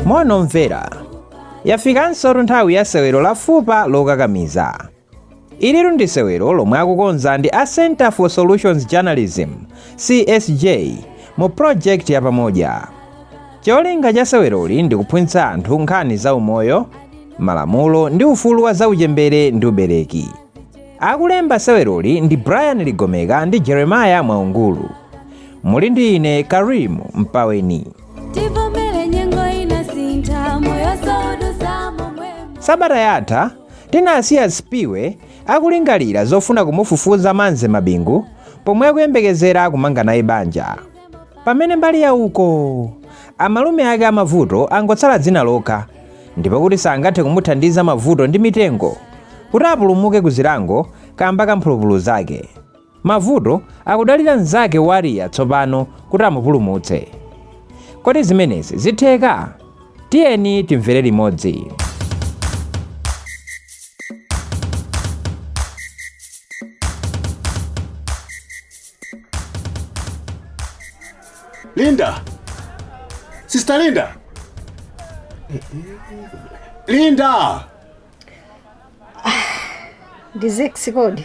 Mwanomvera, yafikanso nthawi ya sewero la fupa lokakamiza. Ili ndi sewero lomwe akukonza ndi a Center for Solutions Journalism, CSJ, mu project ya pamoja. Cholinga cha seweroli ndi kuphunzitsa anthu nkhani za umoyo, malamulo ndi ufulu wa zauchembere ndi ubereki. Akulemba seweroli ndi Brian Ligomeka ndi Jeremiah Mwaungulu. Muli ndi ine Karim Mpaweni. Sabata yatha tinasiya Spiwe akulingalira zofuna kumufufuza Manze Mabingu pomwe akuyembekezera kumanga naye banja. Pamene mbali ya uko amalume ake amavuto angotsala dzina lokha, ndipo kuti sangathe kumuthandiza mavuto ndi mitengo kuti apulumuke ku zilango kamba kamphulupulu zake. Mavuto akudalira mnzake Wariya tsopano kuti amupulumutse. Kodi zimenezi zitheka? Tiyeni timvere limodzi. Linda! Sister Linda! Linda! Ndizeksi kodi.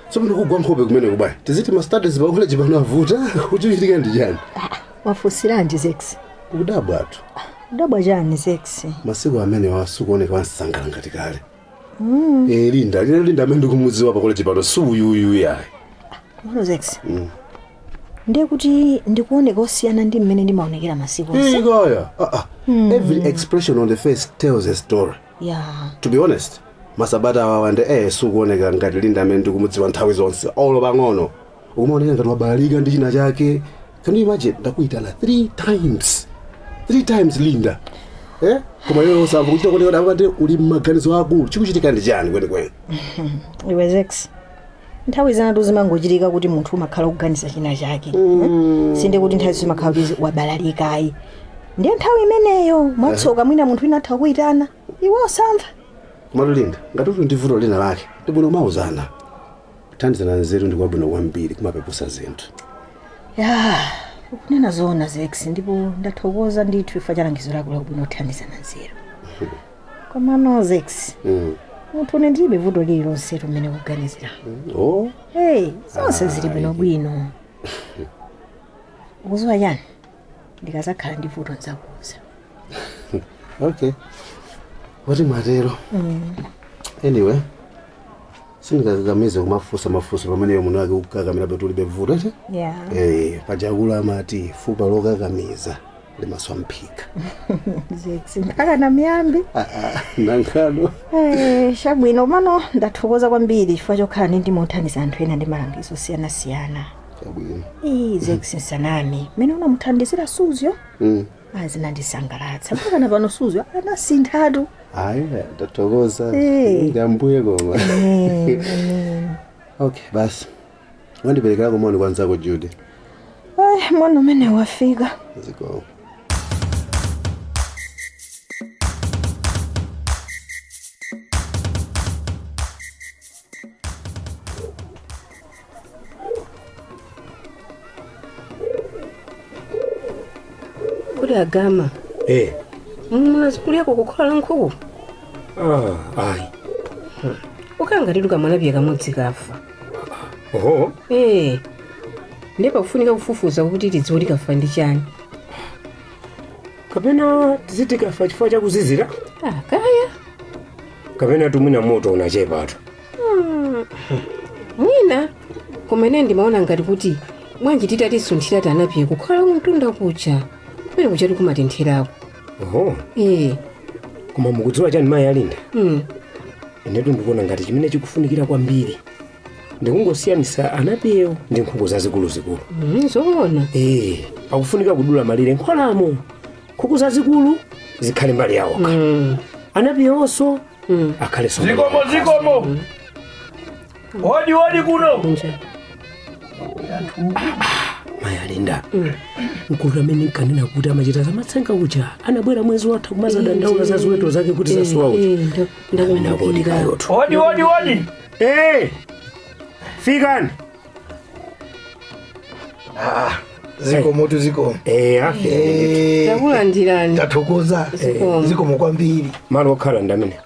So mndu kugwa nkhope kumene kubaya. Tiziti ma studies ba college banavuta kuchitika ndi jani. Wafusira ndizeksi. Kudabwa atu. Kudabwa jani zeksi. Masiku amene wasukuoneka wansangala ngati kale. Linda amene kumudziwa pa college pano suyuyu yayi. Mwana zeksi. Ndiye kuti ndikuoneka osiyana ndi mmene ndimaonekera masiku onse. Ngoya. Every expression on the face tells a story. Yeah. To be honest, masabata wawande sukuoneka ngati Linda amene ndikumudziwa nthawi zonse all pang'ono. Ukumaoneka ngati wabalika ndi china chake. Can you imagine ndakuitana 3 times? 3 times Linda. Koma iwe usamva kuchita kuti akati uli mmaganizo akulu chikuchitika ndi chani kwenikweni. Iwe zeksi. Nthawi zanatu zimangochitika kuti munthu umakhala kuganiza china chake. Sinde kuti nthawi zimakhala kuti wabalalika ayi. Ndiye nthawi imeneyo mwatsoka mwina munthu ina atha kuitana. Iwe usamva. Koma Linda, ngati kuti ndivuto lina lake, ndibwino mauzana. Thandizana nzeru ndi kwabwino kwambiri kumapepusa zinthu. Ukunena zoona zeksi ndipo ndathokoza ndithu ifa chalangizo lako lakubwino kuthandizana nzeru. Koma no zeksi. Munthu ndibe vuto lililonse limene kuganizira. Zonse zili bwinobwino. Ukuziwa yani? Ndikazakhala ndi vuto nzakuuza. Okay. Wati matero. Anyway, sindikakamize kumafusa pamene munthu wake ukukakamira betuli bevuto ete? Yeah. Pachakula amati fupa lokakamiza limaswa mphika. Zeksi, mpaka na miyambi. Nankano. Shabwino mano ndathokoza kwambiri chifukwa chokhala ndimothandiza anthu ena ndi malangizo siyana. Shabwino. Zeksi sanami, mene unamuthandizira Suzyo? Azinandisangalatsa. Mpaka na pano Suzyo anasinthatu. Hayi, ndathokoza. Ngambuye koma. Okay, basi. Wandiperekera kumoni kwanzako Judy. Mwana mene wafika. Ziko. Kuli agama. Mwazikulia kukukhala nkhuku. Ayi. Ukangatiduka mwana bye kamudzi kafa. Oho. Ndipo kufunika kufufuza kuti tidziwe kafa ndi chani. Kapena tiziti kafa chifukwa chakuzizira? Kaya. Kapena tumwina moto unachepa atu. Mwina kumene ndimaona ngati kuti bwanji titatisunthira tanapye kukhala mtunda kucha. Pene kuchati kumatentherapo. Oho. Koma mukudziwa chani mayi Alinda? Inetu ndikuona ngati chimene chikufunikira kwambiri ndikungosiyanisa anapewo ndi nkhuku zazikulu. Zoona. Akufunika kudula malire nkholamo. Nkhuku zazikulu zikhale mbali yawo. Mm. Anapiyonso akhale somo. Zikomo. Odi kuno. Kunja. Mayalinda mkulu amene nkanena kuti amachita zamatsenga uja anabwera mwezi watha kumaza dandaula za ziweto zake kuti zasuwa uja ndakumbukira Odi. fikani Ziko moto ziko. afi Takulandirani. Ndathokoza. Ziko mokwambiri. malo okhala ndamene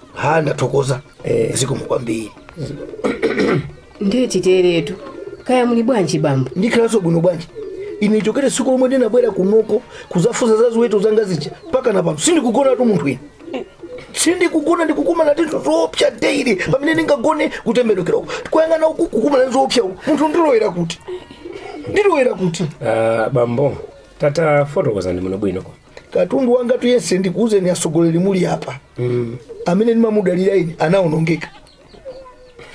Ndathokoza. Ziko mokwambiri. Ndeti teretu. Kaya muli bwanji bambo? Ndikhalanso bwino bwanji. Ine chokere siku lomwe ndinabwera kunoko kuzafuza za ziweto zanga zija mpaka na pano sindikugona tu munthu ine. Sindikugona ndikukumana ndi zoopsa daily pamene ndingagone kutembenukira uko. Kuyang'ana uku kukumana zoopsa uku. Munthu ndilowera kuti. bambo tata fotokozani muno bwinoko Katundu wanga tu yense ndikuuze ni asogoleri muli apa. Amene ndimamudalira ine anaonongeka.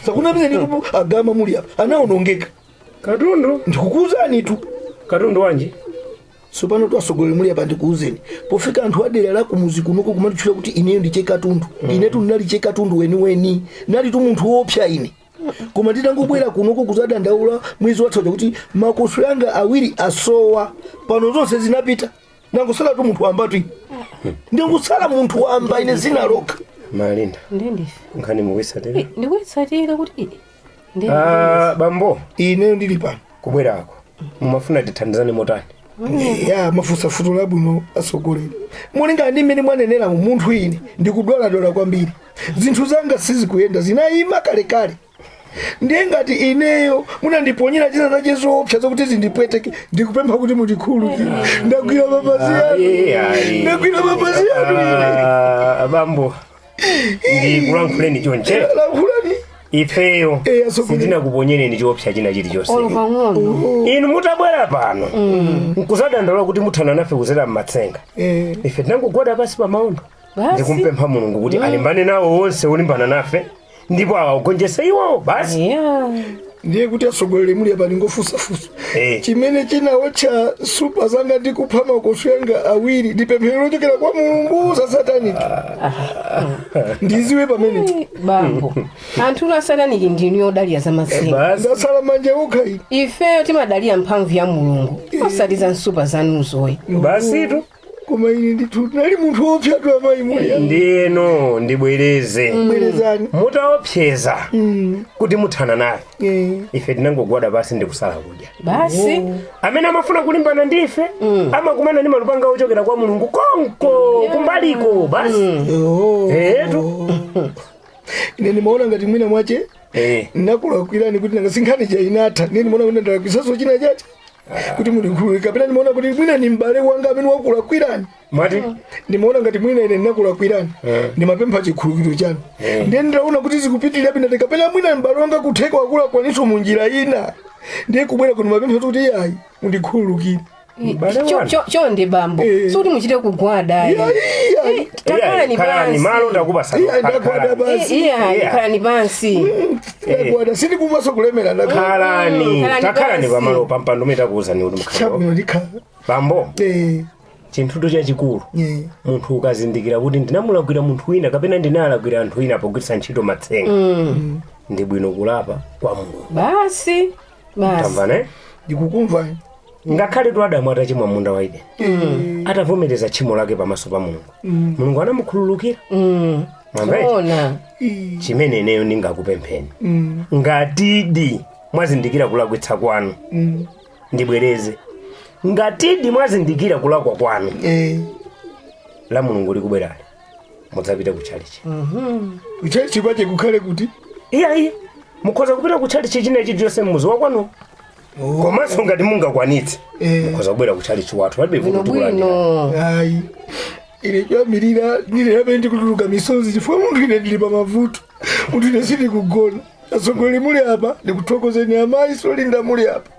Sakuna mene ndipo agama muli apa anaonongeka. katundu Ndikukuuzani tu. katundu wanji Sopano tu asogoleri muli apa ndikuuzeni. Pofika anthu adera la kumuzi kunoko kumatichula kuti ineyo ndiche katundu. Inetu ndinali che katundu weni. Nali tu munthu woopsa ine. Koma nditangobwera kunoko kuzadandaula mwezi watsoja kuti makoso yanga awiri asowa. Pano zonse zinapita. Nangosala tu munthu wamba tu. Ndingusala munthu wamba ine zinaloka. Mayalinda Ndendi. nkhani mukuisatira Ndikuitsatira kuti bambo Ine ndili pano. kubwerako mumafuna tithandizane motani Ya mafusa futo labwino asogoleri. Mulinga ndi mmene mwanenera mu munthu ine ndikudwala kwambiri. Zinthu zanga sizikuyenda zinayima kale. Ndiye ngati ineyo munandiponyera china zache zoopsa zokuti zindipweteke ndikupempha kuti mutikhulu. Ndagwira mapazi yanu. Ndagwira mapazi yanu. Bambo ndikulankhuleni chonche Lankhulani. ifeyo asogoleri. sindinakuponyereni chiopsa china chilichonse olupang'ono. inu mutabwera pano nkuzadandaula kuti muthana nafe kuzera mmatsenga ife tinangogwada pasi pamaondo Basi. ndikumpempha mulungu kuti alimbane nawo wonse olimbana nafe ndipo awagonjese iwo basi Yeah. Ndiye kuti asogoleri muli apa ndingofusa. Chimene chinawo cha supa zanga ndikupha makoso yanga awiri ndipemphero lochokera kwa Mulungu za Satani. Ndiziwe pamene. Bambo. Anthu la sataniki ndinu yodalira za matsenga. basi Ndasala manja okha ine. Ifeyo timadalira mphamvu ya Mulungu. Osati za nsupa zanuzoyi. basitu Koma ine ndithu nali munthu woopsa tu amayi muli. ndiyeno ndibwereze Bwerezani. mutaopseza kuti muthana nafe ife tinangogwada pasi ndikusala kudya Basi. amene amafuna kulimbana ndife amakumana ndi malupanga ochokera kwa mulungu konko kumbaliko basi etu Ine ndimaona ngati mwina mwache ndakulakwirani kuti nanga sinkhani chainatha. Ine ndimaona kuti ndalakwisaso china chache kuti mulikhululika. Kapena ndimaona kuti mwina ni m'bale wanga amene wakulakwirani. mwati Ndimaona ngati mwina ine ndinakulakwirani. Ndimapempha chikhululukiro chanu. Ndiye ndaona kuti zikupitirira pina kapena mwina m'bale wanga kutheka wakulakwaniso mu njira ina. Ndiye kubwera kuti mapempha kuti ayi mundikhululukire. Chonde bambo. Suti muchite kugwada ayi. Takalani kalani basi. malo ndakupa Ndagwada basi. Iya, kalani basi. Ndagwada sindikumaso kulemera ndagwada. kalani Kalani takalani basi. pamalo pampando mitakuuzani kuti mkhalo Chabwino ndikhala. bambo chinthu chachikulu munthu ukazindikira kuti ndinamulakwira munthu wina kapena ndinalakwira anthu wina pogwiritsa ntchito matsenga ndi bwino kulapa kwa mulungu Basi. Basi. tamvane Ndikukumvani. ngakhale tu adamu atachimwa munda wa Edeni atavomereza tchimo lake pamaso pa mulungu mulungu anamukhululukira mwamve Ona. chimene ineyo ndingakupempheni ngatidi mwazindikira kulakwitsa kwanu ndibwereze ngatidi mwazindikira kulakwa kwanu la mulungu likubwerali mudzapita kuchalichi Kuchalichi kwache kukhale kuti. iyayi mukhoza kupita kuchalichi chinechi chonse mmuzi wakwanu komanso ngati mungakwanitse mukhoza kubwera kuchalichi wathu palibe Bwino bwino. Ayi. Ine choyambirira ndinerabe ndikutuluka misozi chifukwa munthu ine ndili pa mavuto. Munthu ine sindikugona. Asogoleri muli apa ndikuthokozeni amayi solinda muli apa.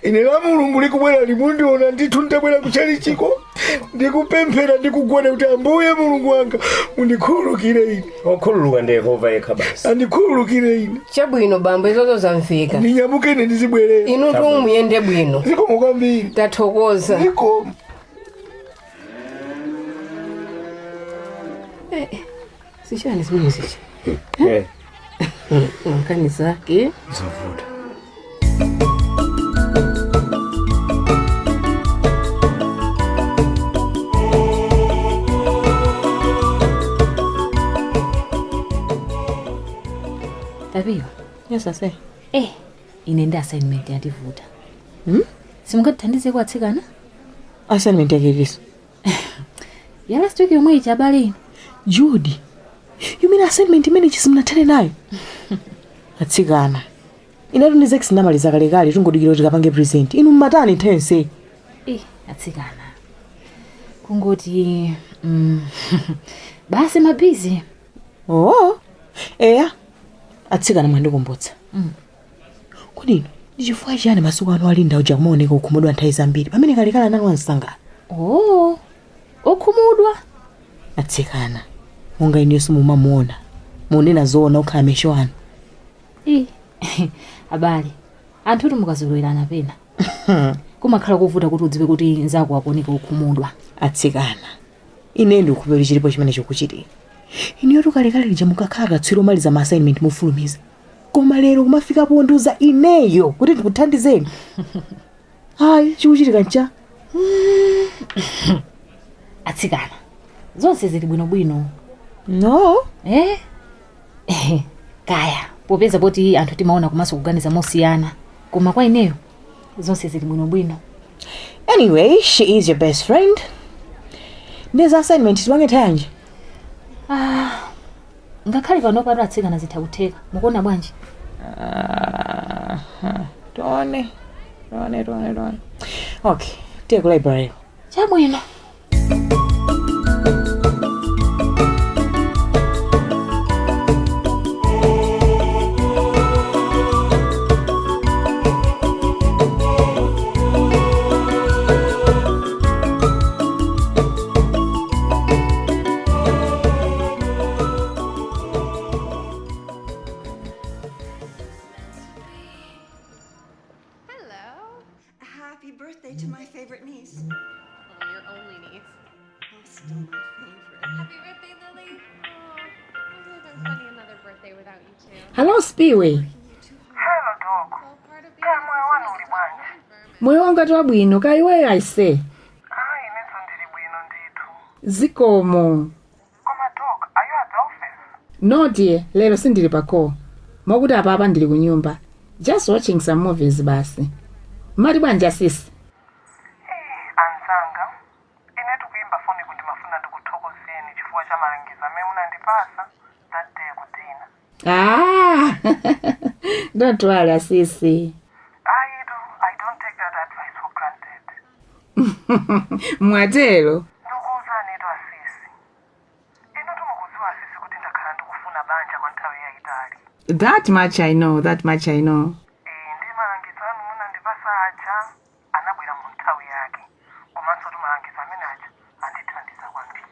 Ine la mulungu likubwera limundiona ndithu ndabwera kuchalichiko ndikupemphera ndikugona kuti ambuye mulungu wanga mundikhululukire ine. okhululuka ndi Yehova yekha basi Andikhululukire ine. Chabwino bambo izozo zamveka. Ndinyamuke ine ndizibwerera. Inu tu muyende bwino. Zikomo kwambiri. Tathokoza. Zikomo. Sichani zimene zichi. Nkani zake zavuta. Tabiwa. Yes, ase. Ine ndi assignment yandivuta. Simungatithandize kwatsikana? Assignment yake iliso. Ya last week yomwe ichabale. Judy. You mean assignment imene chisimnathane nayo? Atsikana. Inatu ni zex namaliza kalekale tungodikira kuti kapange present. Inu mmatani tense. Atsikana. Kungoti basi mabizi. Oh. Eya. Atsikana mwandikumbutsa. Kodi ndichifukwa chani masuku anu alinda uja kumaoneka ukhumudwa nthawi zambiri pamene kalekale anali wansangala. Okhumudwa. Atsikana. Monga ineso mumamuona. Munena zoona ukhala mesho anu. Abali. Anthu kuti mukazolowelana pena. Kumakhala kuvuta kuti udziwe kuti nzako akuoneka ukhumudwa. Atsikana. Ine ndikupempha chilipo chimene chokuchitika. Iniyo tukalekale lija mukakhala katswiri maliza ma assignment mufulumiza. Koma lero kumafika ponduza ineyo kuti ndikuthandizeni. Hayi, chikuchitika ncha. Atsikana. Zonse zili bwinobwino. No. Kaya. Popeza poti anthu timaona kumaso kuganiza mosiyana. Koma kwa ineyo zonse zili bwinobwino. Anyway, she is your best friend. There's assignment tiwange tayanje. Ngakhale pano pano atsikana zitha kutheka. Mukuona bwanji? Tone. Okay, take library. Chabwino. Happy birthday to my favorite niece. Oh, your only niece. Oh, still my favorite. Happy birthday, Lily. Oh, it would have been funny another birthday without you two. Hello Spiwe. Hello dog. Well, part of being Kaya a moyo wanu uli sister bwanji? is vermin. Moyo wanga twabwino kaiwe aise. Hayi netso ndili bwino ndithu. Zikomo. Koma dog, are you at the office? No dear, lero sindili pako. Mwakuti apa ndili kunyumba. Just watching some movies basi. Mali bwanja sisi. Anzanga. Inetu kuimba foni kuti mafuna ndikuthokozeni chifukwa cha malangizo amene munandipasa that day kudina. Don't worry sisi. I don't take that advice for granted. Mwatelo. Ndikuwuzani etu asisi. Inetu mukudziwa asisi kuti ndakhala ndikufuna banja kwa nthawi yayitali. That much I know. Ndi malangizo anu munandipasa aja anabwera mu nthawi yake. Komanso tu malangizo amene aja andithandiza kwambiri.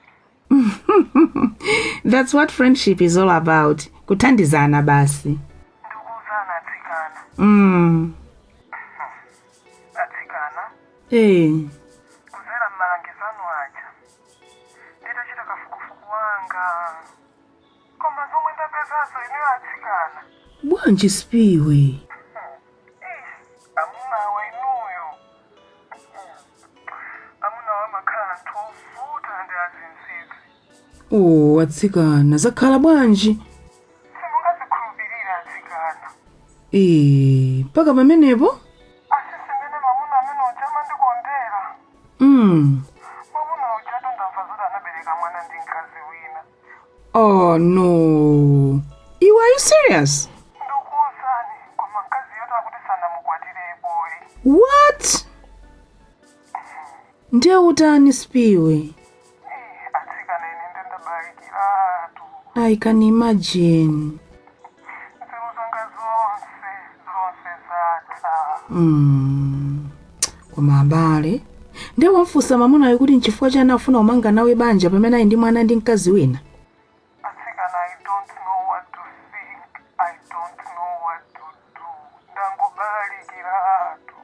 That's what friendship is all about. Kuthandizana basi. Ndikuwuzani atsikana. Atsikana. Kuzera mmalangizo anu aja. Nditachita kafukufuku wanga. Koma zomwe ndapezazo ineyo atsikana. Bwanji Spiwe. Amunawa inuyo. Amunawa makhala anthu ovuta ndi azinzidzi. Atsikana zakhala bwanji. Simungazikhulupirira atsikana. Paka pamenepo? Asisi mene mamuna amene uja amandikondera. Mamuna uja ndamva zoti anabereka mwana ndi mkazi wina. Oh no. You are you serious? Ndikuwuzani, koma mkazi yoto akuti sanamukwatirepoyi. What? Ndiye utani Spiwe? Atsikana ine ndendabalikiratu. I can imagine. Nzeru zanga zonse zatha. Koma abale. Ndiye wamfunsa mamunayo kuti nchifukwa chani afuna umanga nawe banja pamene ali ndi mwana ndi mkazi wina? Atsikana, I don't know what to think. I don't know what to do. Ndangobalikiratu.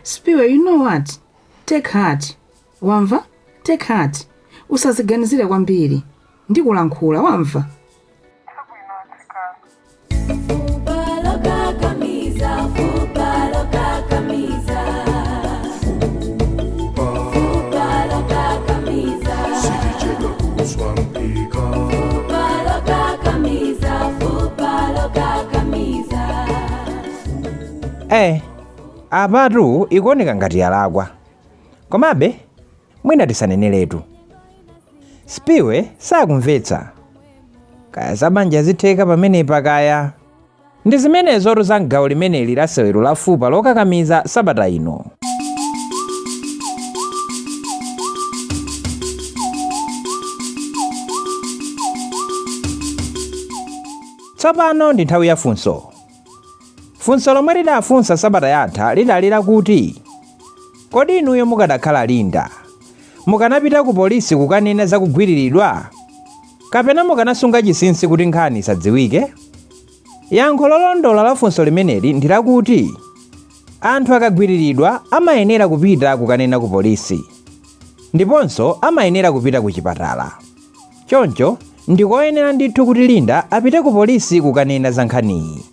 Spiwe, you know what? Take heart. Wamva? Take heart. Usaziganizire kwambiri. Ndikulankhula, wamva? Chabwino atsikana. apatu ikuoneka ngati yalakwa, komabe mwina tisaneneretu. Spiwe sakumvetsa, kaya zabanja zitheka pamenepa kaya. Ndi zimenezotu za m'gawo limeneli la sewero la fupa lokakamiza sabata ino. Tsopano ndi nthawi ya funso. Funso lomwe lidafunsa sabata yatha lidalira kuti kodi inuyo mukadakhala Linda mukanapita ku polisi kukanena za kugwiriridwa kapena mukanasunga chinsinsi kuti nkhani isadziwike? Yankho lolondola la funso limeneli ndi lakuti anthu akagwiriridwa amayenera kupita kukanena ku polisi ndiponso amayenera kupita ku chipatala. Choncho ndikoyenera ndithu kuti Linda apite ku polisi kukanena za nkhaniyi.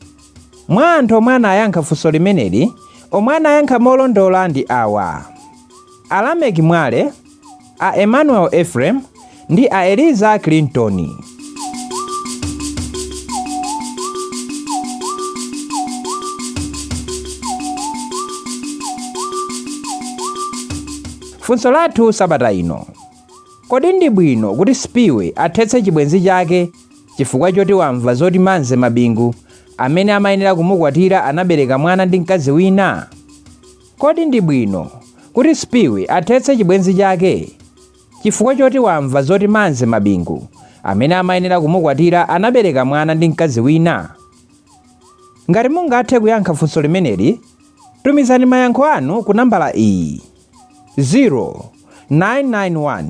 Mwa anthu omwe anayankha funso limeneli, omwe anayankha molondola ndi awa: Alamek Mwale, a Emmanuel Ephraim ndi a Eliza Clinton. Funso lathu sabata ino: kodi ndi bwino kuti Spiwe athetse chibwenzi chake chifukwa choti wamva zoti Manze Mabingu amene amayenera kumukwatira anabereka mwana ndi mkazi wina? Kodi ndi bwino kuti Spiwe athetse chibwenzi chake chifukwa choti wamva zoti Manze Mabingu amene amayenera kumukwatira anabereka mwana ndi mkazi wina? Ngati mungathe kuyankha funso limeneli, tumizani mayankho anu ku nambala iyi: 0991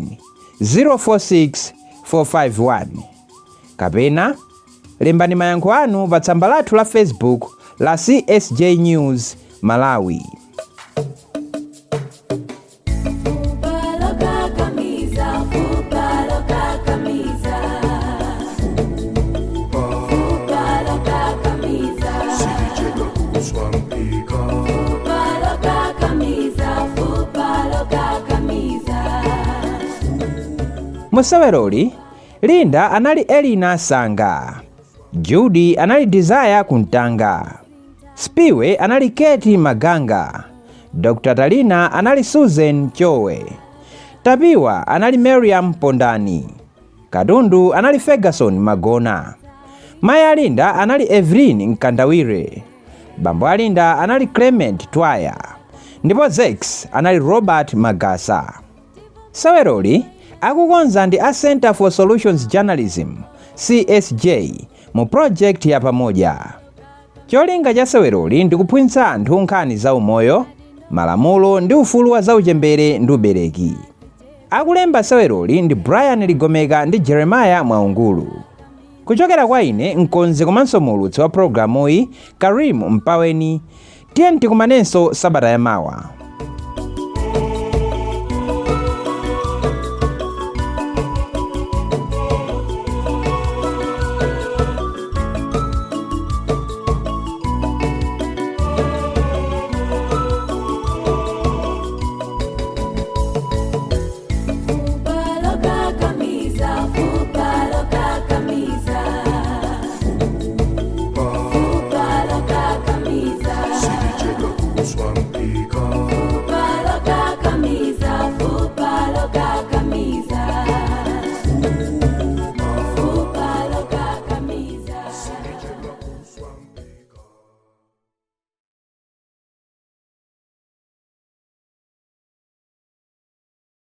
046 451 kapena lembani mayankho anu pa tsamba lathu la Facebook la CSJ News Malawi. Museweroli, Linda anali Elina Sanga, Judy anali Desire Kuntanga, Spiwe anali Keti Maganga, Dr. Talina anali Susan Chowe, Tapiwa anali Miriam Pondani, Kadundu anali Ferguson Magona, Maya Linda anali Evelyn Nkandawire, Bambo Linda anali Clement Twaya, ndipo Zex anali Robert Magasa. Seweroli akukonza ndi a Center for Solutions Journalism CSJ mu project ya pamoja. Cholinga cha seweroli ndi kuphunzitsa anthu nkhani za umoyo, malamulo ndi ufulu wa zauchembere ndi ubereki. Akulemba seweroli ndi Brian Ligomeka ndi Jeremiah Mwaungulu. Kuchokera kwa ine mkonzi komanso mulutsi wa programu iyi Karim Mpaweni, tiyeni tikumanenso sabata yamawa.